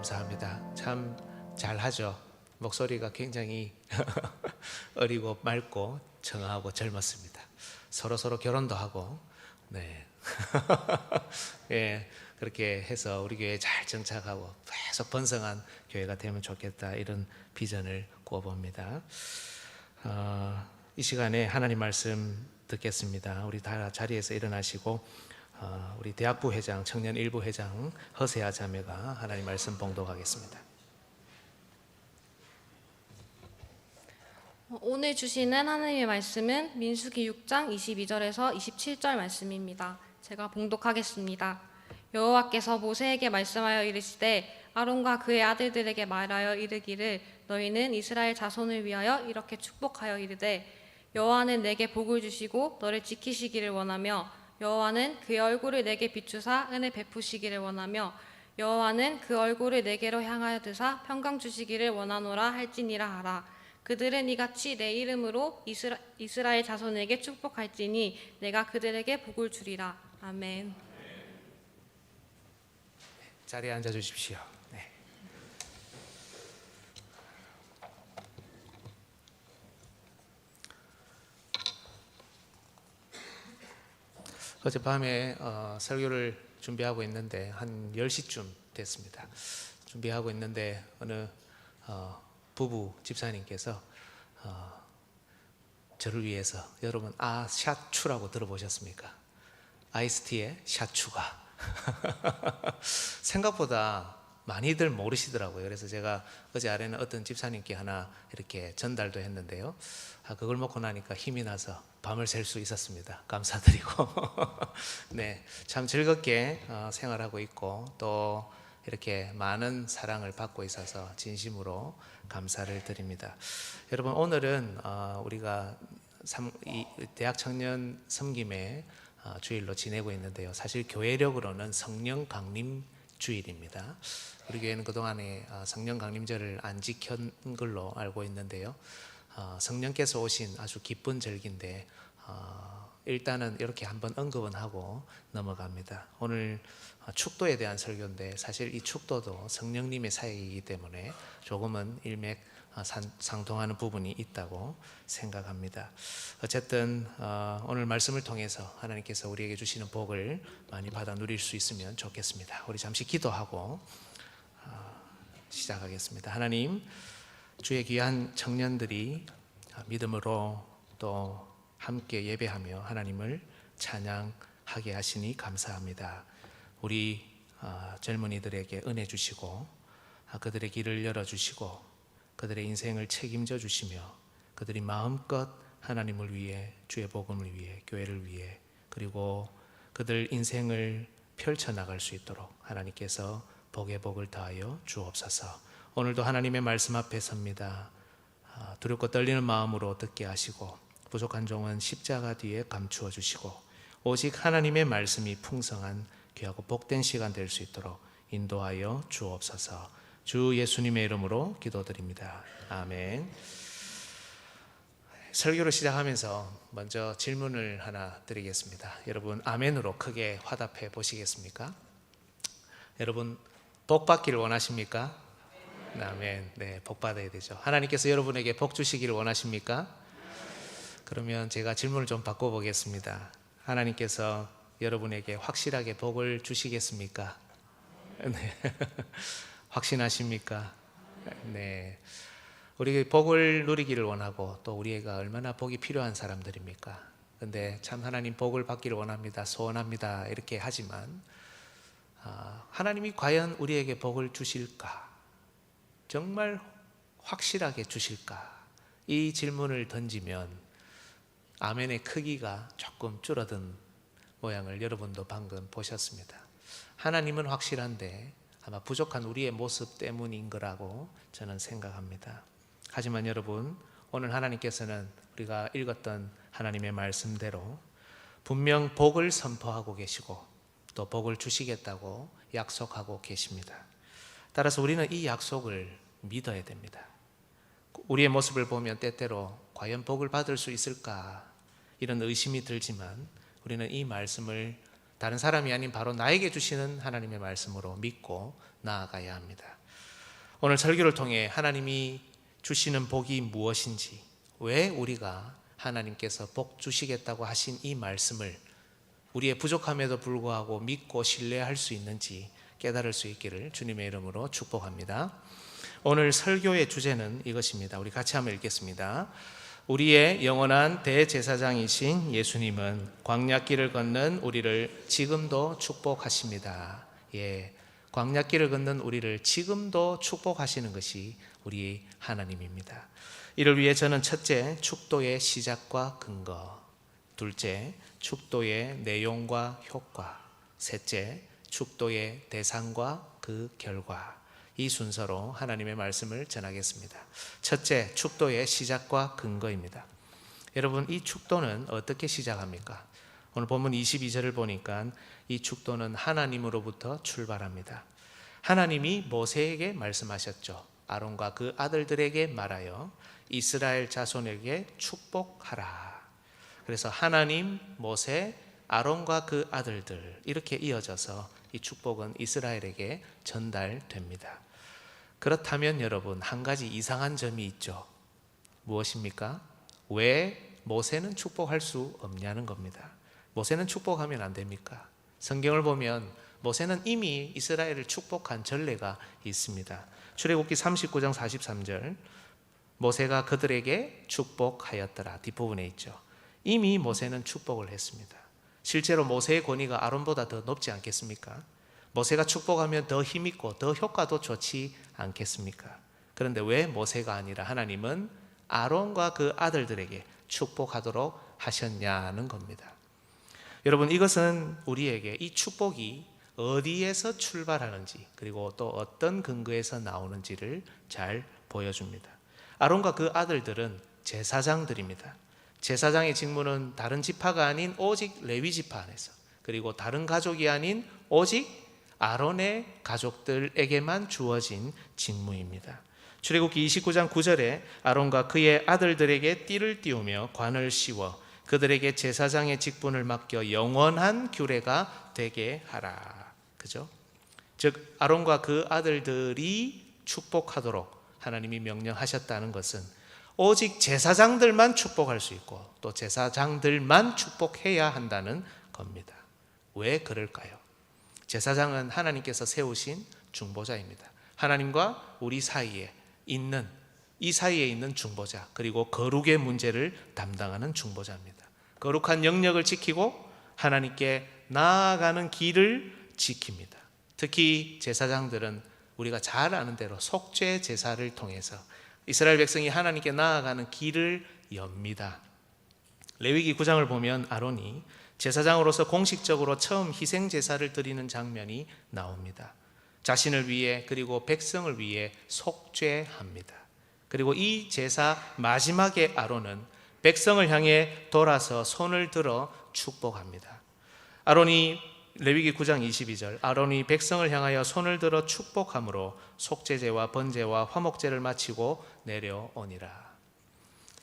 감사합니다. 참 잘하죠. 목소리가 굉장히 어리고 맑고 청아하고 젊었습니다. 서로 결혼도 하고, 네. 예, 그렇게 해서 우리 교회 잘 정착하고 계속 번성한 교회가 되면 좋겠다, 이런 비전을 꾸어봅니다. 이 시간에 하나님 말씀 듣겠습니다. 우리 다 자리에서 일어나시고 우리 대학부 회장, 청년 일부 회장 허세아 자매가 하나님 말씀 봉독하겠습니다. 오늘 주시는 하나님의 말씀은 민수기 6장 22절에서 27절 말씀입니다. 제가 봉독하겠습니다. 여호와께서 모세에게 말씀하여 이르시되 아론과 그의 아들들에게 말하여 이르기를 너희는 이스라엘 자손을 위하여 이렇게 축복하여 이르되 여호와는 내게 복을 주시고 너를 지키시기를 원하며 여호와는 그의 얼굴을 내게 비추사 은혜 베푸시기를 원하며 여호와는 그 얼굴을 내게로 향하여 드사 평강 주시기를 원하노라 할지니라 하라. 그들은 이같이 내 이름으로 이스라엘 자손에게 축복할지니 내가 그들에게 복을 주리라. 아멘. 자리에 앉아 주십시오. 네. 어젯밤에 설교를 준비하고 있는데 한 10시쯤 됐습니다. 준비하고 있는데 어느 부부 집사님께서 저를 위해서, 여러분 샷추라고 들어보셨습니까? 아이스티의 샷추가 생각보다 많이들 모르시더라고요. 그래서 제가 어제 아래는 어떤 집사님께 하나 이렇게 전달도 했는데요, 그걸 먹고 나니까 힘이 나서 밤을 샐 수 있었습니다. 감사드리고 네, 참 즐겁게 생활하고 있고 또 이렇게 많은 사랑을 받고 있어서 진심으로 감사를 드립니다. 여러분, 오늘은 우리가 대학 청년 섬김의 주일로 지내고 있는데요, 사실 교회력으로는 성령 강림 주일입니다. 우리 교회는 그동안에 성령 강림절을 안 지킨 걸로 알고 있는데요, 성령께서 오신 아주 기쁜 절기인데 일단은 이렇게 한번 언급은 하고 넘어갑니다. 오늘 축도에 대한 설교인데 사실 이 축도도 성령님의 사역이기 때문에 조금은 일맥상통하는 부분이 있다고 생각합니다. 어쨌든 오늘 말씀을 통해서 하나님께서 우리에게 주시는 복을 많이 받아 누릴 수 있으면 좋겠습니다. 우리 잠시 기도하고 시작하겠습니다. 하나님, 주의 귀한 청년들이 믿음으로 또 함께 예배하며 하나님을 찬양하게 하시니 감사합니다. 우리 젊은이들에게 은혜 주시고 그들의 길을 열어주시고 그들의 인생을 책임져 주시며 그들이 마음껏 하나님을 위해, 주의 복음을 위해, 교회를 위해, 그리고 그들 인생을 펼쳐나갈 수 있도록 하나님께서 복의 복을 더하여 주옵소서. 오늘도 하나님의 말씀 앞에 섭니다. 두렵고 떨리는 마음으로 듣게 하시고 부족한 종은 십자가 뒤에 감추어 주시고 오직 하나님의 말씀이 풍성한 귀하고 복된 시간 될 수 있도록 인도하여 주옵소서. 주 예수님의 이름으로 기도드립니다. 아멘. 설교를 시작하면서 먼저 질문을 하나 드리겠습니다. 여러분, 아멘으로 크게 화답해 보시겠습니까? 여러분, 복 받기를 원하십니까? 아멘. 네, 복 받아야 되죠. 하나님께서 여러분에게 복 주시기를 원하십니까? 그러면 제가 질문을 좀 바꿔보겠습니다. 하나님께서 여러분에게 확실하게 복을 주시겠습니까? 네. 확신하십니까? 네. 우리 복을 누리기를 원하고 또 우리가 얼마나 복이 필요한 사람들입니까? 근데 참 하나님 복을 받기를 원합니다, 소원합니다 이렇게 하지만 하나님이 과연 우리에게 복을 주실까? 정말 확실하게 주실까? 이 질문을 던지면 아멘의 크기가 조금 줄어든 모양을 여러분도 방금 보셨습니다. 하나님은 확실한데 아마 부족한 우리의 모습 때문인 거라고 저는 생각합니다. 하지만 여러분, 오늘 하나님께서는 우리가 읽었던 하나님의 말씀대로 분명 복을 선포하고 계시고 또 복을 주시겠다고 약속하고 계십니다. 따라서 우리는 이 약속을 믿어야 됩니다. 우리의 모습을 보면 때때로 과연 복을 받을 수 있을까 이런 의심이 들지만 우리는 이 말씀을 다른 사람이 아닌 바로 나에게 주시는 하나님의 말씀으로 믿고 나아가야 합니다. 오늘 설교를 통해 하나님이 주시는 복이 무엇인지, 왜 우리가 하나님께서 복 주시겠다고 하신 이 말씀을 우리의 부족함에도 불구하고 믿고 신뢰할 수 있는지 깨달을 수 있기를 주님의 이름으로 축복합니다. 오늘 설교의 주제는 이것입니다. 우리 같이 한번 읽겠습니다. 우리의 영원한 대제사장이신 예수님은 광야길을 걷는 우리를 지금도 축복하십니다. 광야길을 걷는 우리를 지금도 축복하시는 것이 우리 하나님입니다. 이를 위해 저는 첫째, 축도의 시작과 근거; 둘째, 축도의 내용과 효과; 셋째, 축도의 대상과 그 결과, 이 순서로 하나님의 말씀을 전하겠습니다. 첫째, 축도의 시작과 근거입니다. 여러분, 이 축도는 어떻게 시작합니까? 오늘 본문 22절을 보니까 이 축도는 하나님으로부터 출발합니다. 하나님이 모세에게 말씀하셨죠. 아론과 그 아들들에게 말하여 이스라엘 자손에게 축복하라. 그래서 하나님, 모세, 아론과 그 아들들, 이렇게 이어져서 이 축복은 이스라엘에게 전달됩니다. 그렇다면 여러분, 한 가지 이상한 점이 있죠. 무엇입니까? 왜 모세는 축복할 수 없냐는 겁니다. 모세는 축복하면 안 됩니까? 성경을 보면 모세는 이미 이스라엘을 축복한 전례가 있습니다. 출애굽기 39장 43절, 모세가 그들에게 축복하였더라, 뒷부분에 있죠. 이미 모세는 축복을 했습니다. 실제로 모세의 권위가 아론보다 더 높지 않겠습니까? 모세가 축복하면 더 힘있고 더 효과도 좋지 않겠습니까? 그런데 왜 모세가 아니라 하나님은 아론과 그 아들들에게 축복하도록 하셨냐는 겁니다. 여러분, 이것은 우리에게 이 축복이 어디에서 출발하는지, 그리고 또 어떤 근거에서 나오는지를 잘 보여줍니다. 아론과 그 아들들은 제사장들입니다. 제사장의 직무는 다른 지파가 아닌 오직 레위 지파 안에서, 그리고 다른 가족이 아닌 오직 아론의 가족들에게만 주어진 직무입니다. 출애굽기 29장 9절에 아론과 그의 아들들에게 띠를 띄우며 관을 씌워 그들에게 제사장의 직분을 맡겨 영원한 규례가 되게 하라. 그죠? 즉 아론과 그 아들들이 축복하도록 하나님이 명령하셨다는 것은 오직 제사장들만 축복할 수 있고 또 제사장들만 축복해야 한다는 겁니다. 왜 그럴까요? 제사장은 하나님께서 세우신 중보자입니다. 하나님과 우리 사이에 있는, 이 사이에 있는 중보자, 그리고 거룩의 문제를 담당하는 중보자입니다. 거룩한 영역을 지키고 하나님께 나아가는 길을 지킵니다. 특히 제사장들은 우리가 잘 아는 대로 속죄 제사를 통해서 이스라엘 백성이 하나님께 나아가는 길을 엽니다. 레위기 9장을 보면 아론이 제사장으로서 공식적으로 처음 희생 제사를 드리는 장면이 나옵니다. 자신을 위해 그리고 백성을 위해 속죄합니다. 그리고 이 제사 마지막에 아론은 백성을 향해 돌아서 손을 들어 축복합니다. 레위기 9장 22절, 아론이 백성을 향하여 손을 들어 축복함으로 속죄제와 번제와 화목제를 마치고 내려오니라.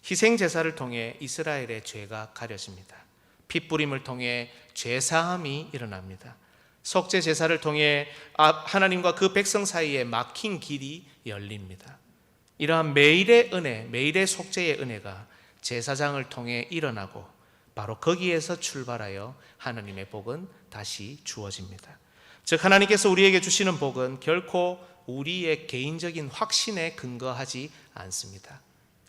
희생 제사를 통해 이스라엘의 죄가 가려집니다. 핏부림을 통해 죄사함이 일어납니다. 속죄 제사를 통해 하나님과 그 백성 사이에 막힌 길이 열립니다. 이러한 매일의 은혜, 매일의 속죄의 은혜가 제사장을 통해 일어나고 바로 거기에서 출발하여 하나님의 복은 다시 주어집니다. 즉 하나님께서 우리에게 주시는 복은 결코 우리의 개인적인 확신에 근거하지 않습니다.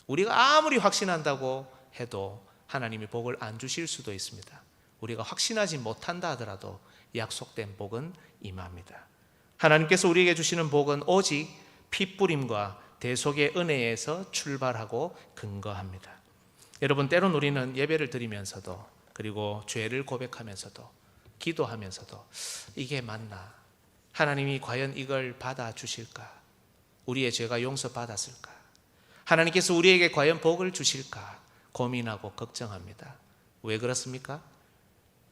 우리가 아무리 확신한다고 해도 하나님이 복을 안 주실 수도 있습니다. 우리가 확신하지 못한다 하더라도 약속된 복은 임합니다. 하나님께서 우리에게 주시는 복은 오직 핏부림과 대속의 은혜에서 출발하고 근거합니다. 여러분, 때론 우리는 예배를 드리면서도 그리고 죄를 고백하면서도 기도하면서도 이게 맞나? 하나님이 과연 이걸 받아주실까? 우리의 죄가 용서받았을까? 하나님께서 우리에게 과연 복을 주실까? 고민하고 걱정합니다. 왜 그렇습니까?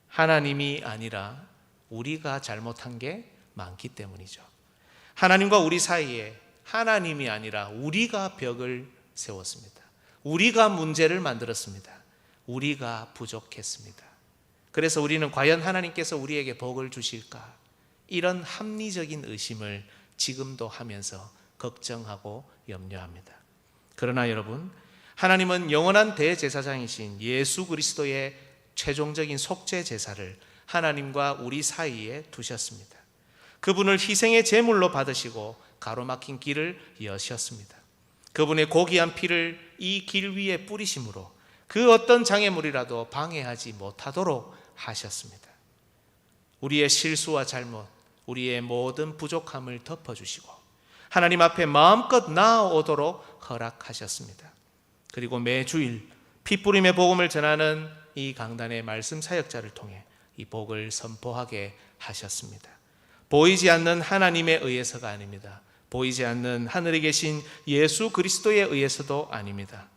하나님이 아니라 우리가 잘못한 게 많기 때문이죠. 하나님과 우리 사이에 하나님이 아니라 우리가 벽을 세웠습니다. 우리가 문제를 만들었습니다. 우리가 부족했습니다. 그래서 우리는 과연 하나님께서 우리에게 복을 주실까? 이런 합리적인 의심을 지금도 하면서 걱정하고 염려합니다. 그러나 여러분, 하나님은 영원한 대제사장이신 예수 그리스도의 최종적인 속죄 제사를 하나님과 우리 사이에 두셨습니다. 그분을 희생의 제물로 받으시고 가로막힌 길을 여셨습니다. 그분의 고귀한 피를 이 길 위에 뿌리심으로 그 어떤 장애물이라도 방해하지 못하도록 하셨습니다. 우리의 실수와 잘못, 우리의 모든 부족함을 덮어주시고 하나님 앞에 마음껏 나아오도록 허락하셨습니다. 그리고 매주일 피뿌림의 복음을 전하는 이 강단의 말씀 사역자를 통해 이 복을 선포하게 하셨습니다. 보이지 않는 하나님에 의해서가 아닙니다. 보이지 않는 하늘에 계신 예수 그리스도에 의해서도 아닙니다.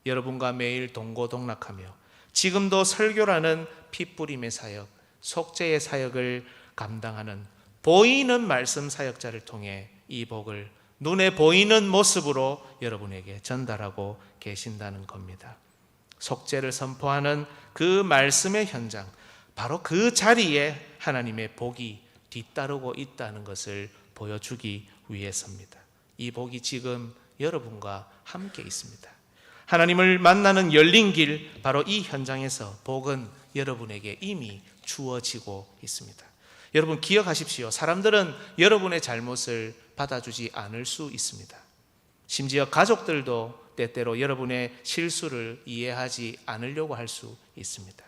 여러분과 매일 동고동락하며 지금도 설교라는 피뿌림의 사역, 속죄의 사역을 감당하는 보이는 말씀 사역자를 통해 이 복을 눈에 보이는 모습으로 여러분에게 전달하고 계신다는 겁니다. 속죄를 선포하는 그 말씀의 현장, 바로 그 자리에 하나님의 복이 뒤따르고 있다는 것을 보여주기 위해서입니다. 이 복이 지금 여러분과 함께 있습니다. 하나님을 만나는 열린 길, 바로 이 현장에서 복은 여러분에게 이미 주어지고 있습니다. 여러분 기억하십시오. 사람들은 여러분의 잘못을 받아주지 않을 수 있습니다. 심지어 가족들도 때때로 여러분의 실수를 이해하지 않으려고 할 수 있습니다.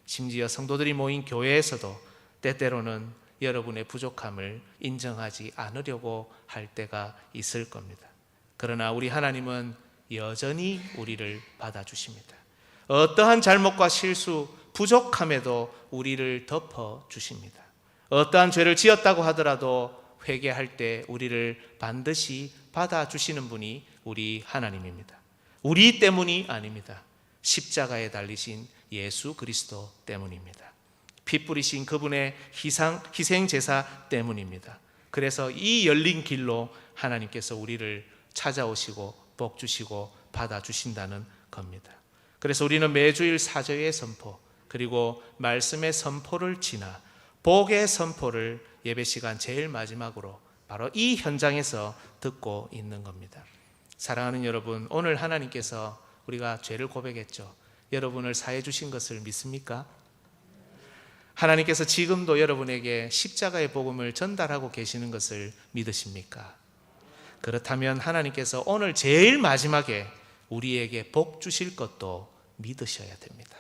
심지어 성도들이 모인 교회에서도 때때로는 여러분의 부족함을 인정하지 않으려고 할 때가 있을 겁니다. 그러나 우리 하나님은 여전히 우리를 받아주십니다. 어떠한 잘못과 실수, 부족함에도 우리를 덮어주십니다. 어떠한 죄를 지었다고 하더라도 회개할 때 우리를 반드시 받아주시는 분이 우리 하나님입니다. 우리 때문이 아닙니다. 십자가에 달리신 예수 그리스도 때문입니다. 피 뿌리신 그분의 희생 제사 때문입니다. 그래서 이 열린 길로 하나님께서 우리를 찾아오시고 복 주시고 받아주신다는 겁니다. 그래서 우리는 매주일 사죄의 선포, 그리고 말씀의 선포를 지나 복의 선포를 예배 시간 제일 마지막으로 바로 이 현장에서 듣고 있는 겁니다. 사랑하는 여러분, 오늘 하나님께서 우리가 죄를 고백했죠. 여러분을 사해 주신 것을 믿습니까? 하나님께서 지금도 여러분에게 십자가의 복음을 전달하고 계시는 것을 믿으십니까? 그렇다면 하나님께서 오늘 제일 마지막에 우리에게 복 주실 것도 믿으셔야 됩니다.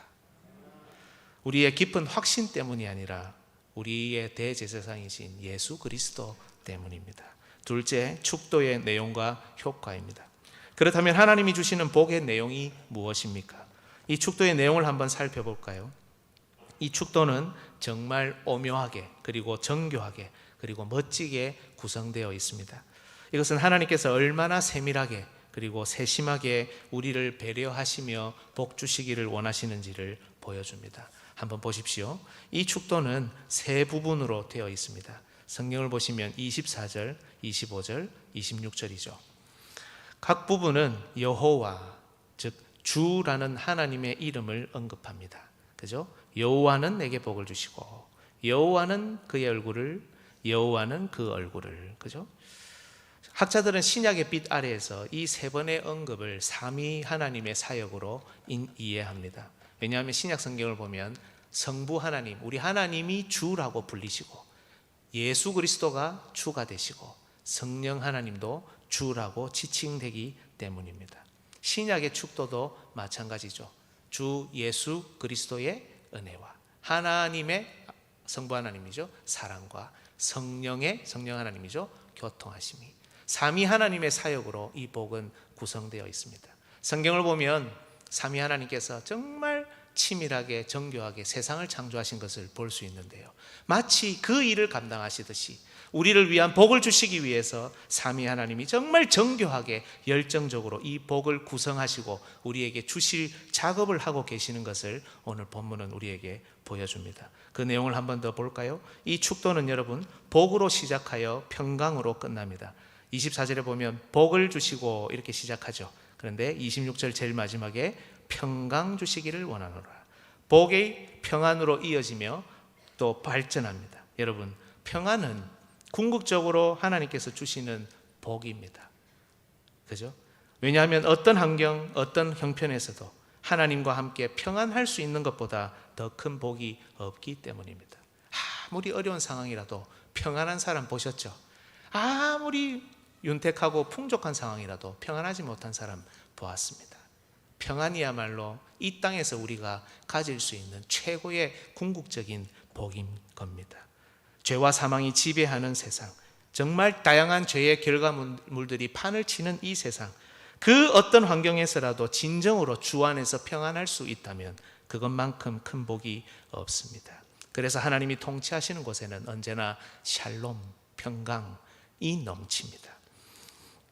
우리의 깊은 확신 때문이 아니라 우리의 대제사장이신 예수 그리스도 때문입니다. 둘째, 축도의 내용과 효과입니다. 그렇다면 하나님이 주시는 복의 내용이 무엇입니까? 이 축도의 내용을 한번 살펴볼까요? 이 축도는 정말 오묘하게, 그리고 정교하게, 그리고 멋지게 구성되어 있습니다. 이것은 하나님께서 얼마나 세밀하게 그리고 세심하게 우리를 배려하시며 복 주시기를 원하시는지를 보여줍니다. 한번 보십시오. 이 축도는 세 부분으로 되어 있습니다. 성경을 보시면 24절, 25절, 26절이죠. 각 부분은 여호와, 즉 주라는 하나님의 이름을 언급합니다. 그죠? 여호와는 내게 복을 주시고, 여호와는 그의 얼굴을, 여호와는 그 얼굴을. 그죠? 학자들은 신약의 빛 아래에서 이 세 번의 언급을 삼위 하나님의 사역으로 이해합니다. 왜냐하면 신약 성경을 보면 성부 하나님, 우리 하나님이 주라고 불리시고, 예수 그리스도가 주가 되시고, 성령 하나님도 주라고 지칭되기 때문입니다. 신약의 축도도 마찬가지죠. 주 예수 그리스도의 은혜와 하나님의, 성부 하나님이죠, 사랑과 성령 하나님이죠, 교통하심이, 삼위 하나님의 사역으로 이 복은 구성되어 있습니다. 성경을 보면 삼위 하나님께서 정말 치밀하게 정교하게 세상을 창조하신 것을 볼 수 있는데요, 마치 그 일을 감당하시듯이 우리를 위한 복을 주시기 위해서 삼위 하나님이 정말 정교하게 열정적으로 이 복을 구성하시고 우리에게 주실 작업을 하고 계시는 것을 오늘 본문은 우리에게 보여줍니다. 그 내용을 한 번 더 볼까요? 이 축도는 여러분 복으로 시작하여 평강으로 끝납니다. 24절에 보면 복을 주시고 이렇게 시작하죠. 그런데 26절 제일 마지막에 평강 주시기를 원하노라. 복의 평안으로 이어지며 또 발전합니다. 여러분, 평안은 궁극적으로 하나님께서 주시는 복입니다. 그죠? 왜냐하면 어떤 환경, 어떤 형편에서도 하나님과 함께 평안할 수 있는 것보다 더 큰 복이 없기 때문입니다. 아무리 어려운 상황이라도 평안한 사람 보셨죠? 아무리 윤택하고 풍족한 상황이라도 평안하지 못한 사람 보았습니다. 평안이야말로 이 땅에서 우리가 가질 수 있는 최고의 궁극적인 복인 겁니다. 죄와 사망이 지배하는 세상, 정말 다양한 죄의 결과물들이 판을 치는 이 세상, 그 어떤 환경에서라도 진정으로 주 안에서 평안할 수 있다면 그것만큼 큰 복이 없습니다. 그래서 하나님이 통치하시는 곳에는 언제나 샬롬, 평강이 넘칩니다.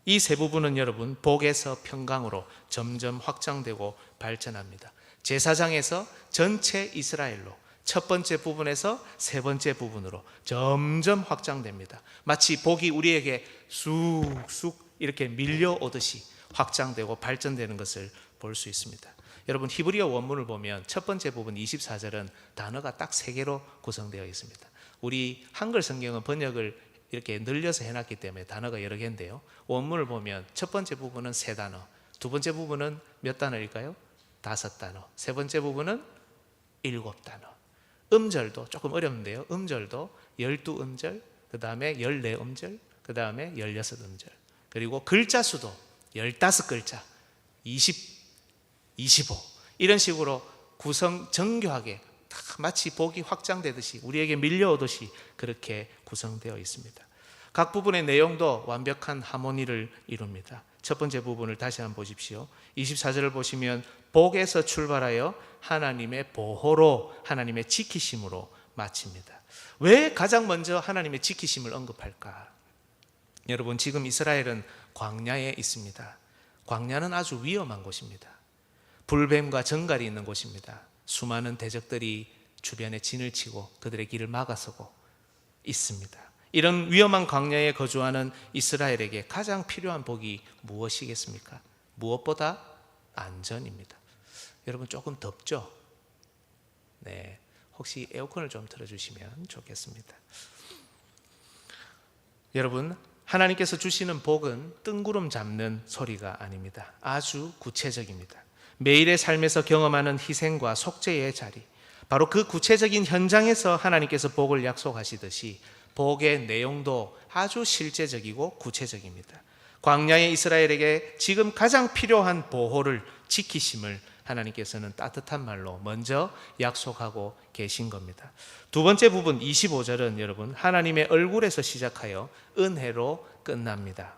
이 세 부분은 여러분 복에서 평강으로 점점 확장되고 발전합니다. 제사장에서 전체 이스라엘로, 첫 번째 부분에서 세 번째 부분으로 점점 확장됩니다. 마치 복이 우리에게 쑥쑥 이렇게 밀려오듯이 확장되고 발전되는 것을 볼 수 있습니다. 여러분 히브리어 원문을 보면 첫 번째 부분 24절은 단어가 딱 3개로 구성되어 있습니다. 우리 한글 성경은 번역을 이렇게 늘려서 해놨기 때문에 단어가 여러 개인데요, 원문을 보면 첫 번째 부분은 3단어, 두 번째 부분은 몇 단어일까요? 5단어, 세 번째 부분은 7단어. 음절도 조금 어렵는데요, 음절도 12음절, 그 다음에 14음절, 그 다음에 16음절, 그리고 글자 수도 15글자, 20, 25 이런 식으로 구성 정교하게 마치 복이 확장되듯이 우리에게 밀려오듯이 그렇게 구성되어 있습니다. 각 부분의 내용도 완벽한 하모니를 이룹니다. 첫 번째 부분을 다시 한번 보십시오. 24절을 보시면 복에서 출발하여 하나님의 보호로, 하나님의 지키심으로 마칩니다. 왜 가장 먼저 하나님의 지키심을 언급할까? 여러분 지금 이스라엘은 광야에 있습니다. 광야는 아주 위험한 곳입니다. 불뱀과 정갈이 있는 곳입니다. 수많은 대적들이 주변에 진을 치고 그들의 길을 막아서고 있습니다. 이런 위험한 광야에 거주하는 이스라엘에게 가장 필요한 복이 무엇이겠습니까? 무엇보다 안전입니다. 여러분 조금 덥죠? 네, 혹시 에어컨을 좀 틀어주시면 좋겠습니다. 여러분 하나님께서 주시는 복은 뜬구름 잡는 소리가 아닙니다. 아주 구체적입니다. 매일의 삶에서 경험하는 희생과 속죄의 자리, 바로 그 구체적인 현장에서 하나님께서 복을 약속하시듯이 복의 내용도 아주 실제적이고 구체적입니다. 광야의 이스라엘에게 지금 가장 필요한 보호를, 지키심을 하나님께서는 따뜻한 말로 먼저 약속하고 계신 겁니다. 두 번째 부분 25절은 여러분 하나님의 얼굴에서 시작하여 은혜로 끝납니다.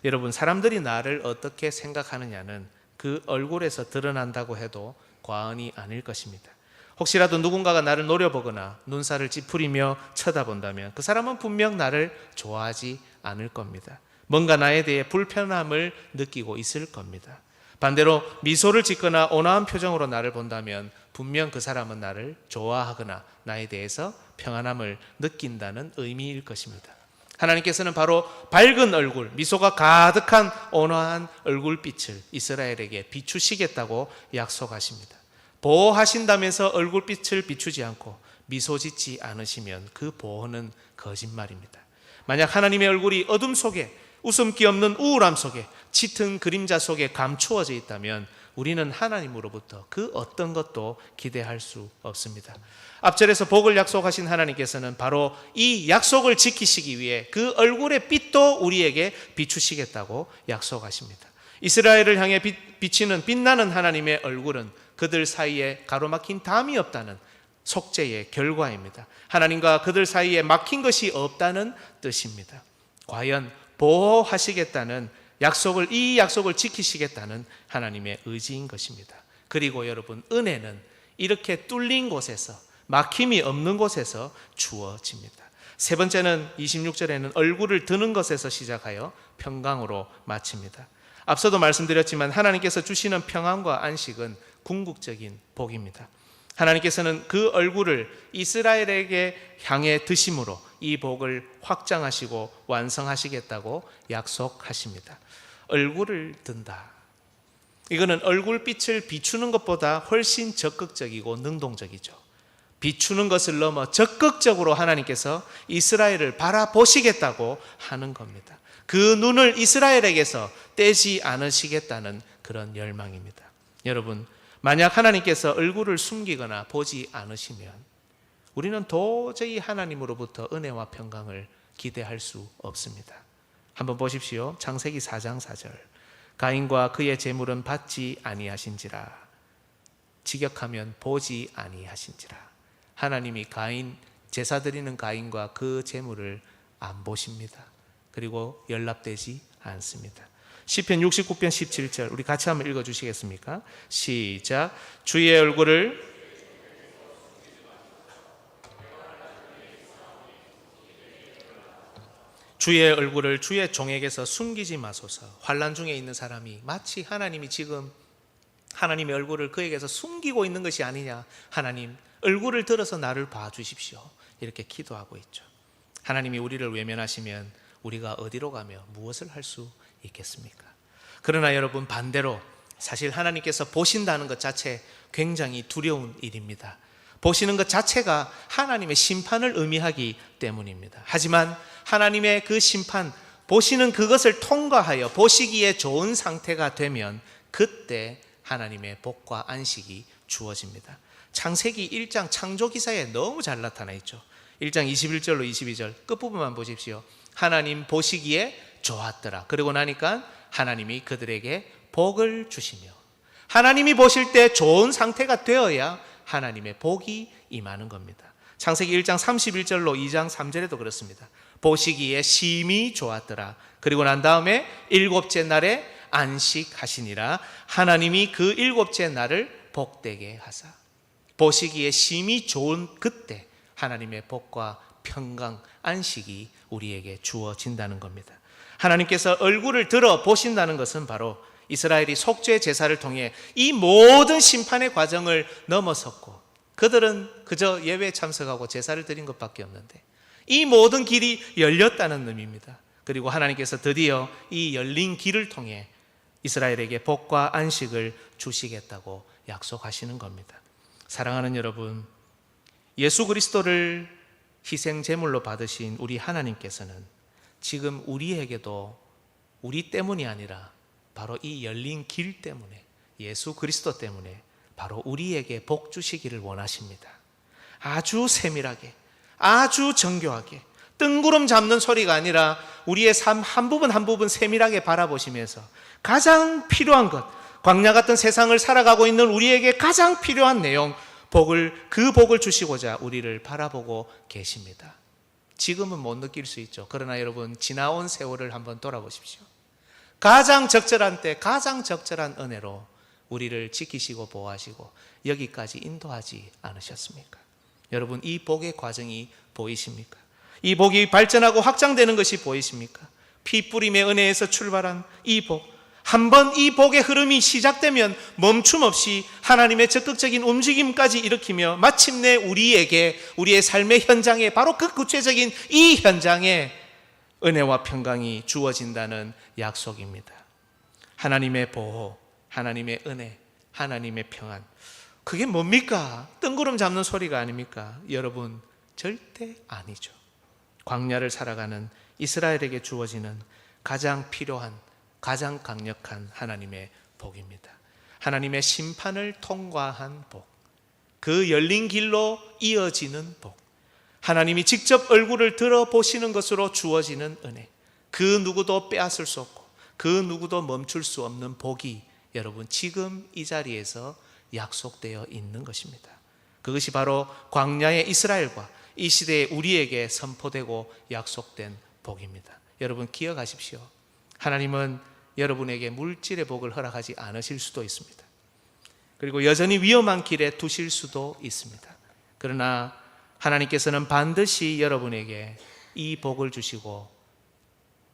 여러분 사람들이 나를 어떻게 생각하느냐는 그 얼굴에서 드러난다고 해도 과언이 아닐 것입니다. 혹시라도 누군가가 나를 노려보거나 눈살을 찌푸리며 쳐다본다면 그 사람은 분명 나를 좋아하지 않을 겁니다. 뭔가 나에 대해 불편함을 느끼고 있을 겁니다. 반대로 미소를 짓거나 온화한 표정으로 나를 본다면 분명 그 사람은 나를 좋아하거나 나에 대해서 평안함을 느낀다는 의미일 것입니다. 하나님께서는 바로 밝은 얼굴, 미소가 가득한 온화한 얼굴빛을 이스라엘에게 비추시겠다고 약속하십니다. 보호하신다면서 얼굴빛을 비추지 않고 미소 짓지 않으시면 그 보호는 거짓말입니다. 만약 하나님의 얼굴이 어둠 속에, 웃음기 없는 우울함 속에, 짙은 그림자 속에 감추어져 있다면 우리는 하나님으로부터 그 어떤 것도 기대할 수 없습니다. 앞절에서 복을 약속하신 하나님께서는 바로 이 약속을 지키시기 위해 그 얼굴의 빛도 우리에게 비추시겠다고 약속하십니다. 이스라엘을 향해 비치는 빛나는 하나님의 얼굴은 그들 사이에 가로막힌 담이 없다는 속죄의 결과입니다. 하나님과 그들 사이에 막힌 것이 없다는 뜻입니다. 과연 보호하시겠다는 약속을, 이 약속을 지키시겠다는 하나님의 의지인 것입니다. 그리고 여러분 은혜는 이렇게 뚫린 곳에서, 막힘이 없는 곳에서 주어집니다. 세 번째는 26절에는 얼굴을 드는 것에서 시작하여 평강으로 마칩니다. 앞서도 말씀드렸지만 하나님께서 주시는 평안과 안식은 궁극적인 복입니다. 하나님께서는 그 얼굴을 이스라엘에게 향해 드심으로 이 복을 확장하시고 완성하시겠다고 약속하십니다. 얼굴을 든다. 이거는 얼굴빛을 비추는 것보다 훨씬 적극적이고 능동적이죠. 비추는 것을 넘어 적극적으로 하나님께서 이스라엘을 바라보시겠다고 하는 겁니다. 그 눈을 이스라엘에게서 떼지 않으시겠다는 그런 열망입니다. 여러분, 만약 하나님께서 얼굴을 숨기거나 보지 않으시면 우리는 도저히 하나님으로부터 은혜와 평강을 기대할 수 없습니다. 한번 보십시오. 창세기 4장 4절. 가인과 그의 재물은 받지 아니하신지라. 직역하면 보지 아니하신지라. 하나님이 가인, 제사 드리는 가인과 그 재물을 안 보십니다. 그리고 연락되지 않습니다. 시편 69편 17절 우리 같이 한번 읽어주시겠습니까? 시작. 주의 얼굴을 주의 종에게서 숨기지 마소서. 환난 중에 있는 사람이 마치 하나님이 지금 하나님의 얼굴을 그에게서 숨기고 있는 것이 아니냐. 하나님, 얼굴을 들어서 나를 봐주십시오. 이렇게 기도하고 있죠. 하나님이 우리를 외면하시면 우리가 어디로 가며 무엇을 할 수 있겠습니까? 그러나 여러분, 반대로 사실 하나님께서 보신다는 것 자체 굉장히 두려운 일입니다. 보시는 것 자체가 하나님의 심판을 의미하기 때문입니다. 하지만 하나님의 그 심판, 보시는 그것을 통과하여 보시기에 좋은 상태가 되면 그때 하나님의 복과 안식이 주어집니다. 창세기 1장 창조기사에 너무 잘 나타나 있죠. 1장 21절로 22절 끝부분만 보십시오. 하나님 보시기에 좋았더라. 그러고 나니까 하나님이 그들에게 복을 주시며, 하나님이 보실 때 좋은 상태가 되어야 하나님의 복이 임하는 겁니다. 창세기 1장 31절로 2장 3절에도 그렇습니다. 보시기에 심히 좋았더라. 그리고 난 다음에 일곱째 날에 안식하시니라. 하나님이 그 일곱째 날을 복되게 하사. 보시기에 심히 좋은 그때 하나님의 복과 평강, 안식이 우리에게 주어진다는 겁니다. 하나님께서 얼굴을 들어 보신다는 것은 바로 이스라엘이 속죄 제사를 통해 이 모든 심판의 과정을 넘어섰고, 그들은 그저 예배에 참석하고 제사를 드린 것밖에 없는데 이 모든 길이 열렸다는 의미입니다. 그리고 하나님께서 드디어 이 열린 길을 통해 이스라엘에게 복과 안식을 주시겠다고 약속하시는 겁니다. 사랑하는 여러분, 예수 그리스도를 희생 제물로 받으신 우리 하나님께서는 지금 우리에게도 우리 때문이 아니라 바로 이 열린 길 때문에, 예수 그리스도 때문에 바로 우리에게 복 주시기를 원하십니다. 아주 세밀하게, 아주 정교하게, 뜬구름 잡는 소리가 아니라 우리의 삶 한 부분 한 부분 세밀하게 바라보시면서 가장 필요한 것, 광야 같은 세상을 살아가고 있는 우리에게 가장 필요한 내용, 그 복을 주시고자 우리를 바라보고 계십니다. 지금은 못 느낄 수 있죠. 그러나 여러분, 지나온 세월을 한번 돌아보십시오. 가장 적절한 때, 가장 적절한 은혜로 우리를 지키시고 보호하시고 여기까지 인도하지 않으셨습니까? 여러분, 이 복의 과정이 보이십니까? 이 복이 발전하고 확장되는 것이 보이십니까? 피뿌림의 은혜에서 출발한 이 복, 한번 이 복의 흐름이 시작되면 멈춤 없이 하나님의 적극적인 움직임까지 일으키며 마침내 우리에게, 우리의 삶의 현장에, 바로 그 구체적인 이 현장에 은혜와 평강이 주어진다는 약속입니다. 하나님의 보호, 하나님의 은혜, 하나님의 평안, 그게 뭡니까? 뜬구름 잡는 소리가 아닙니까? 여러분, 절대 아니죠. 광야를 살아가는 이스라엘에게 주어지는 가장 필요한, 가장 강력한 하나님의 복입니다. 하나님의 심판을 통과한 복, 그 열린 길로 이어지는 복, 하나님이 직접 얼굴을 들어보시는 것으로 주어지는 은혜, 그 누구도 빼앗을 수 없고 그 누구도 멈출 수 없는 복이 여러분 지금 이 자리에서 약속되어 있는 것입니다. 그것이 바로 광야의 이스라엘과 이 시대에 우리에게 선포되고 약속된 복입니다. 여러분 기억하십시오. 하나님은 여러분에게 물질의 복을 허락하지 않으실 수도 있습니다. 그리고 여전히 위험한 길에 두실 수도 있습니다. 그러나 하나님께서는 반드시 여러분에게 이 복을 주시고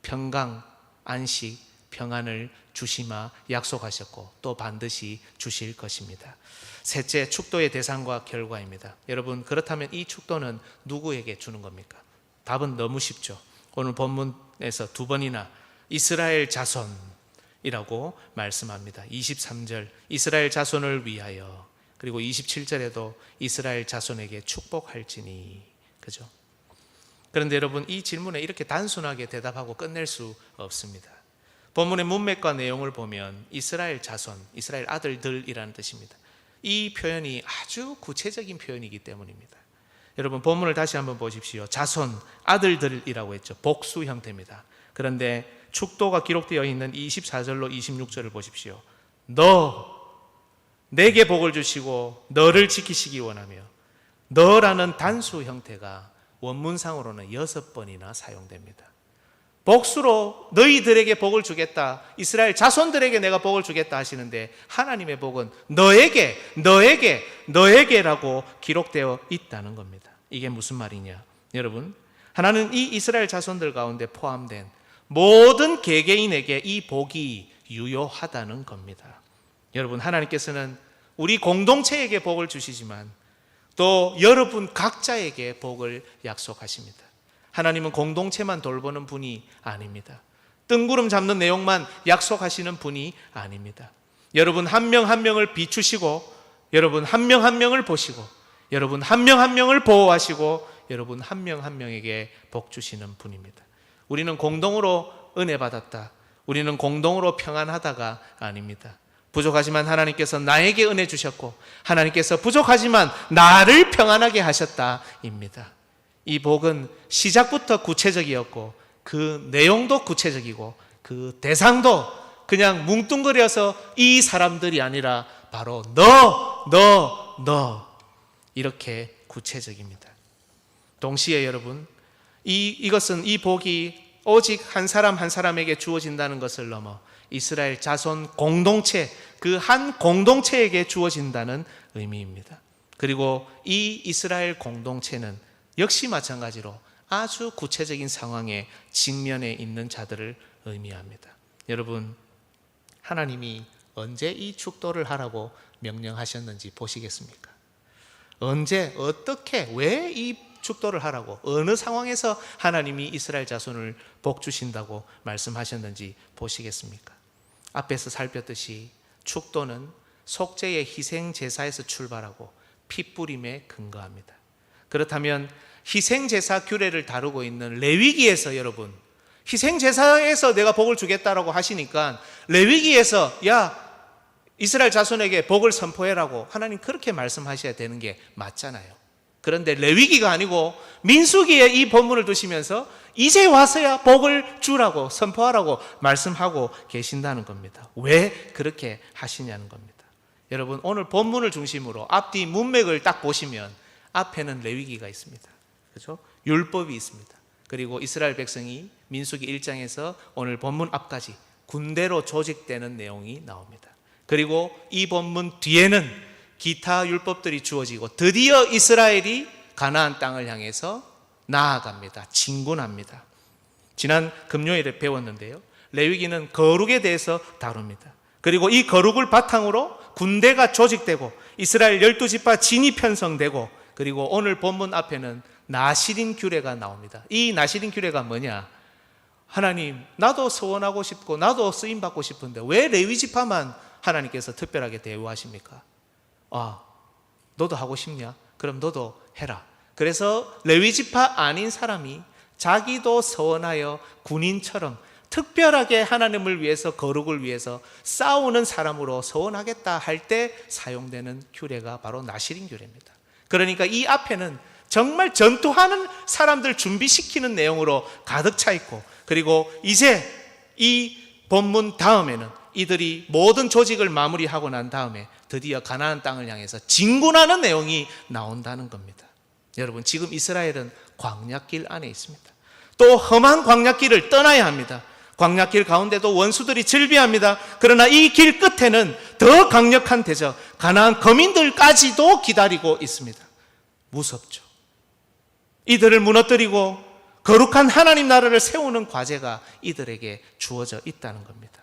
평강, 안식, 평안을 주시마 약속하셨고 또 반드시 주실 것입니다. 셋째, 축도의 대상과 결과입니다. 여러분, 그렇다면 이 축도는 누구에게 주는 겁니까? 답은 너무 쉽죠. 오늘 본문에서 두 번이나 이스라엘 자손이라고 말씀합니다. 23절 이스라엘 자손을 위하여, 그리고 27절에도 이스라엘 자손에게 축복할지니. 그죠? 그런데 여러분, 이 질문에 이렇게 단순하게 대답하고 끝낼 수 없습니다. 본문의 문맥과 내용을 보면 이스라엘 자손, 이스라엘 아들들이라는 뜻입니다. 이 표현이 아주 구체적인 표현이기 때문입니다. 여러분 본문을 다시 한번 보십시오. 자손, 아들들이라고 했죠. 복수 형태입니다. 그런데 축도가 기록되어 있는 24절로 26절을 보십시오. 너 내게 복을 주시고 너를 지키시기 원하며, 너라는 단수 형태가 원문상으로는 6번이나 사용됩니다. 복수로 너희들에게 복을 주겠다, 이스라엘 자손들에게 내가 복을 주겠다 하시는데 하나님의 복은 너에게라고 기록되어 있다는 겁니다. 이게 무슨 말이냐? 여러분, 하나는 이 이스라엘 자손들 가운데 포함된 모든 개개인에게 이 복이 유효하다는 겁니다. 여러분, 하나님께서는 우리 공동체에게 복을 주시지만 또 여러분 각자에게 복을 약속하십니다. 하나님은 공동체만 돌보는 분이 아닙니다. 뜬구름 잡는 내용만 약속하시는 분이 아닙니다. 여러분 한 명 한 명을 비추시고, 여러분 한 명 한 명을 보시고, 여러분 한 명 한 명을 보호하시고, 여러분 한 명 한 명에게 복 주시는 분입니다. 우리는 공동으로 은혜 받았다, 우리는 공동으로 평안하다가 아닙니다. 부족하지만 하나님께서 나에게 은혜 주셨고, 하나님께서 부족하지만 나를 평안하게 하셨다입니다. 이 복은 시작부터 구체적이었고 그 내용도 구체적이고 그 대상도 그냥 뭉뚱그려서 이 사람들이 아니라 바로 너 이렇게 구체적입니다. 동시에 여러분, 이것은 이 복이 오직 한 사람 한 사람에게 주어진다는 것을 넘어 이스라엘 자손 공동체, 그 한 공동체에게 주어진다는 의미입니다. 그리고 이 이스라엘 공동체는 역시 마찬가지로 아주 구체적인 상황에 직면해 있는 자들을 의미합니다. 여러분, 하나님이 언제 이 축도를 하라고 명령하셨는지 보시겠습니까? 언제, 어떻게, 왜 이 축도를 하라고, 어느 상황에서 하나님이 이스라엘 자손을 복 주신다고 말씀하셨는지 보시겠습니까? 앞에서 살폈듯이 축도는 속죄의 희생 제사에서 출발하고 핏뿌림에 근거합니다. 그렇다면 희생제사 규례를 다루고 있는 레위기에서, 여러분, 희생제사에서 내가 복을 주겠다라고 하시니까 레위기에서 야, 이스라엘 자손에게 복을 선포해라고 하나님 그렇게 말씀하셔야 되는 게 맞잖아요. 그런데 레위기가 아니고 민수기에 이 본문을 두시면서 이제 와서야 복을 주라고 선포하라고 말씀하고 계신다는 겁니다. 왜 그렇게 하시냐는 겁니다. 여러분, 오늘 본문을 중심으로 앞뒤 문맥을 딱 보시면 앞에는 레위기가 있습니다. 그렇죠? 율법이 있습니다. 그리고 이스라엘 백성이 민수기 1장에서 오늘 본문 앞까지 군대로 조직되는 내용이 나옵니다. 그리고 이 본문 뒤에는 기타 율법들이 주어지고 드디어 이스라엘이 가나안 땅을 향해서 나아갑니다. 진군합니다. 지난 금요일에 배웠는데요, 레위기는 거룩에 대해서 다룹니다. 그리고 이 거룩을 바탕으로 군대가 조직되고 이스라엘 12지파 진이 편성되고, 그리고 오늘 본문 앞에는 나시린 규례가 나옵니다. 이 나시린 규례가 뭐냐? 하나님, 나도 서원하고 싶고 나도 쓰임 받고 싶은데 왜 레위 지파만 하나님께서 특별하게 대우하십니까? 너도 하고 싶냐? 그럼 너도 해라. 그래서 레위 지파 아닌 사람이 자기도 서원하여 군인처럼 특별하게 하나님을 위해서, 거룩을 위해서 싸우는 사람으로 서원하겠다 할 때 사용되는 규례가 바로 나시린 규례입니다. 그러니까 이 앞에는 정말 전투하는 사람들 준비시키는 내용으로 가득 차 있고, 그리고 이제 이 본문 다음에는 이들이 모든 조직을 마무리하고 난 다음에 드디어 가나안 땅을 향해서 진군하는 내용이 나온다는 겁니다. 여러분, 지금 이스라엘은 광야길 안에 있습니다. 또 험한 광야길을 떠나야 합니다. 광야길 가운데도 원수들이 즐비합니다. 그러나 이 길 끝에는 더 강력한 대적, 가나안 거민들까지도 기다리고 있습니다. 무섭죠. 이들을 무너뜨리고 거룩한 하나님 나라를 세우는 과제가 이들에게 주어져 있다는 겁니다.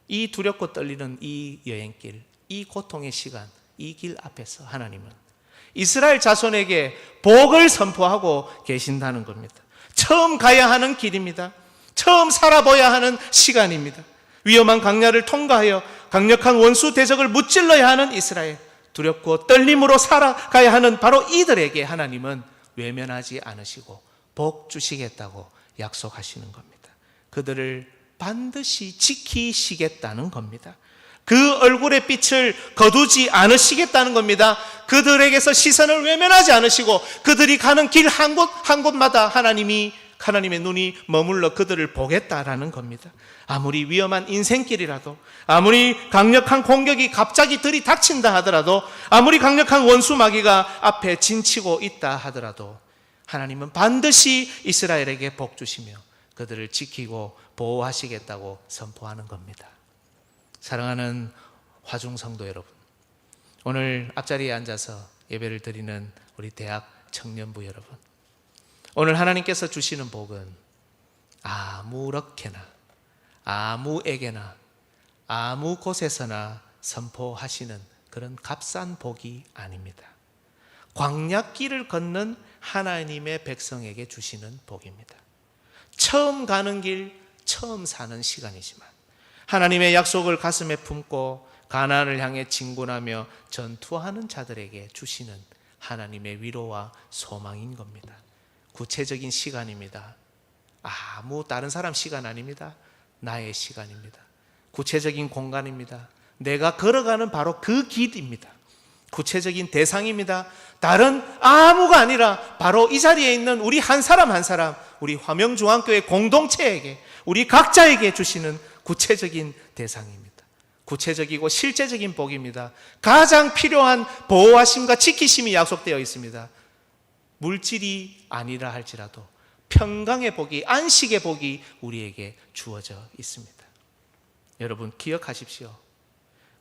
이 두렵고 떨리는 이 여행길, 이 고통의 시간, 이 길 앞에서 하나님은 이스라엘 자손에게 복을 선포하고 계신다는 겁니다. 처음 가야 하는 길입니다. 처음 살아봐야 하는 시간입니다. 위험한 광야를 통과하여 강력한 원수 대적을 무찔러야 하는 이스라엘, 두렵고 떨림으로 살아가야 하는 바로 이들에게 하나님은 외면하지 않으시고 복 주시겠다고 약속하시는 겁니다. 그들을 반드시 지키시겠다는 겁니다. 그 얼굴의 빛을 거두지 않으시겠다는 겁니다. 그들에게서 시선을 외면하지 않으시고 그들이 가는 길 한 곳 한 곳마다 하나님의 눈이 머물러 그들을 보겠다라는 겁니다. 아무리 위험한 인생길이라도, 아무리 강력한 공격이 갑자기 들이닥친다 하더라도, 아무리 강력한 원수 마귀가 앞에 진치고 있다 하더라도 하나님은 반드시 이스라엘에게 복 주시며 그들을 지키고 보호하시겠다고 선포하는 겁니다. 사랑하는 화중성도 여러분, 오늘 앞자리에 앉아서 예배를 드리는 우리 대학 청년부 여러분, 오늘 하나님께서 주시는 복은 아무렇게나 아무에게나 아무 곳에서나 선포하시는 그런 값싼 복이 아닙니다. 광야길을 걷는 하나님의 백성에게 주시는 복입니다. 처음 가는 길, 처음 사는 시간이지만 하나님의 약속을 가슴에 품고 가나안을 향해 진군하며 전투하는 자들에게 주시는 하나님의 위로와 소망인 겁니다. 구체적인 시간입니다. 아무 다른 사람 시간 아닙니다. 나의 시간입니다. 구체적인 공간입니다. 내가 걸어가는 바로 그 길입니다. 구체적인 대상입니다. 다른 아무가 아니라 바로 이 자리에 있는 우리 한 사람 한 사람, 우리 화명중앙교회 공동체에게, 우리 각자에게 주시는 구체적인 대상입니다. 구체적이고 실제적인 복입니다. 가장 필요한 보호하심과 지키심이 약속되어 있습니다. 물질이 아니라 할지라도 평강의 복이, 안식의 복이 우리에게 주어져 있습니다. 여러분 기억하십시오.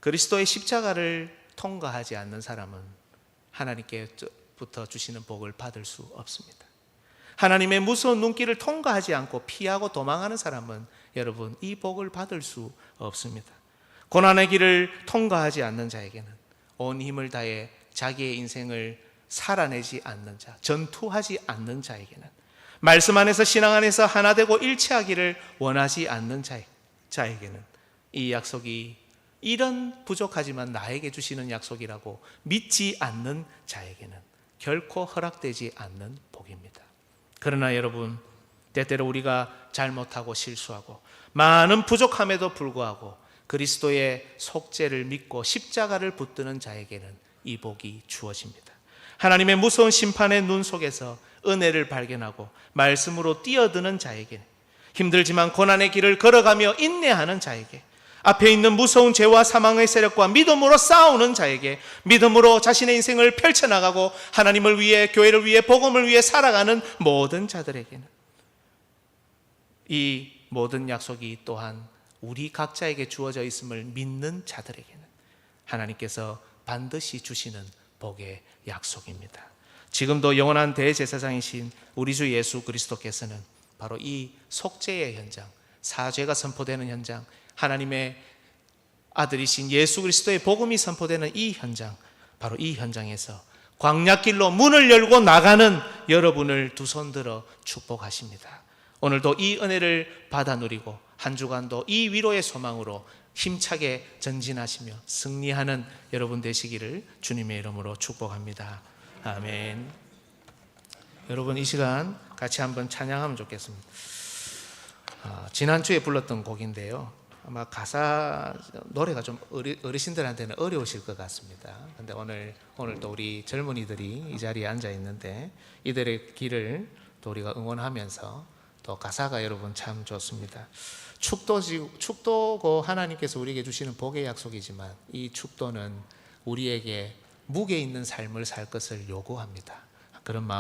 그리스도의 십자가를 통과하지 않는 사람은 하나님께부터 주시는 복을 받을 수 없습니다. 하나님의 무서운 눈길을 통과하지 않고 피하고 도망하는 사람은 여러분 이 복을 받을 수 없습니다. 고난의 길을 통과하지 않는 자에게는 온 힘을 다해 자기의 인생을 살아내지 않는 자, 전투하지 않는 자에게는, 말씀 안에서 신앙 안에서 하나 되고 일치하기를 원하지 않는 자에게는 이 약속이 이런 부족하지만 나에게 주시는 약속이라고 믿지 않는 자에게는 결코 허락되지 않는 복입니다. 그러나 여러분, 때때로 우리가 잘못하고 실수하고 많은 부족함에도 불구하고 그리스도의 속죄를 믿고 십자가를 붙드는 자에게는 이 복이 주어집니다. 하나님의 무서운 심판의 눈 속에서 은혜를 발견하고 말씀으로 뛰어드는 자에게, 힘들지만 고난의 길을 걸어가며 인내하는 자에게, 앞에 있는 무서운 죄와 사망의 세력과 믿음으로 싸우는 자에게, 믿음으로 자신의 인생을 펼쳐나가고 하나님을 위해, 교회를 위해, 복음을 위해 살아가는 모든 자들에게는 이 모든 약속이 또한 우리 각자에게 주어져 있음을 믿는 자들에게는 하나님께서 반드시 주시는 복의 약속입니다. 지금도 영원한 대제사장이신 우리 주 예수 그리스도께서는 바로 이 속죄의 현장, 사죄가 선포되는 현장, 하나님의 아들이신 예수 그리스도의 복음이 선포되는 이 현장, 바로 이 현장에서 광야길로 문을 열고 나가는 여러분을 두 손 들어 축복하십니다. 오늘도 이 은혜를 받아 누리고 한 주간도 이 위로의 소망으로 힘차게 전진하시며 승리하는 여러분 되시기를 주님의 이름으로 축복합니다. 아멘. 여러분 이 시간 같이 한번 찬양하면 좋겠습니다. 지난주에 불렀던 곡인데요, 아마 가사 노래가 좀 어르신들한테는 어려우실 것 같습니다. 근데 오늘 또 우리 젊은이들이 이 자리에 앉아 있는데 이들의 길을 또 우리가 응원하면서 또 가사가 여러분 참 좋습니다. 축도고 하나님께서 우리에게 주시는 복의 약속이지만 이 축도는 우리에게 무게 있는 삶을 살 것을 요구합니다. 그런 마음